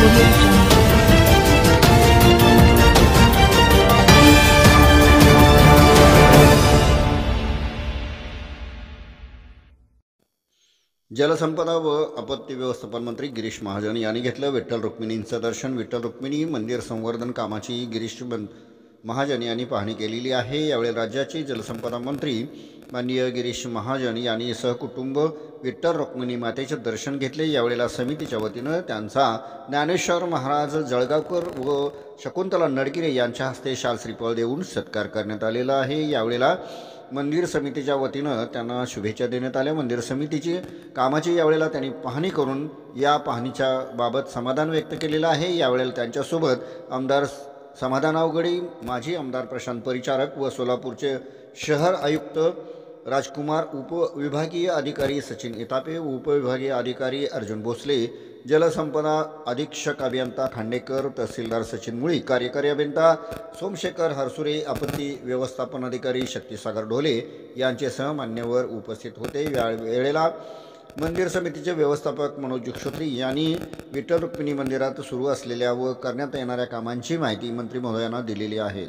Audio Jungle. जलसंपदा व आपत्ती व्यवस्थापन मंत्री गिरीश महाजन यांनी घेतलं विठ्ठल रुक्मिणींचं दर्शन। विठ्ठल रुक्मिणी मंदिर संवर्धन कामाची गिरीश महाजन यांनी पाहणी केलेली आहे। यावेळी राज्याचे जलसंपदा मंत्री माननीय गिरीश महाजन यांनी सहकुटुंब विठ्ठल रुक्मिणी मातेचे दर्शन घेतले। यावेळेला समितीच्या वतीनं त्यांचा ज्ञानेश्वर महाराज जळगावकर व शकुंतला नडगिरे यांच्या हस्ते शाल श्रीफळ देऊन सत्कार करण्यात आलेला आहे। यावेळेला मंदिर समितीच्या वतीनं त्यांना शुभेच्छा देण्यात आल्या। मंदिर समितीची कामाची यावेळेला त्यांनी पाहणी करून या पाहणीच्या बाबत समाधान व्यक्त केलेलं आहे। यावेळेला त्यांच्यासोबत आमदार समाधान अवघडे, माजी आमदार प्रशांत परिचारक व सोलापूरचे शहर आयुक्त राजकुमार, उपविभागीय अधिकारी सचिन इतापे, उपविभागीय अधिकारी अर्जुन भोसले, जलसंपदा अधीक्षक अभियंता खांडेकर, तहसीलदार सचिन मुळी, कार्यकारी अभियंता सोमशेखर हरसुरे, आपत्ती व्यवस्थापन अधिकारी शक्तिसागर ढोले यांच्यासह मान्यवर उपस्थित होते। या वेळेला मंदिर समितीचे व्यवस्थापक मनोज जुक्षोत्री यांनी विठ्ठल रुक्मिणी मंदिरात सुरू असलेल्या व करण्यात येणाऱ्या कामांची माहिती मंत्री महोदयांना दिलेली आहे।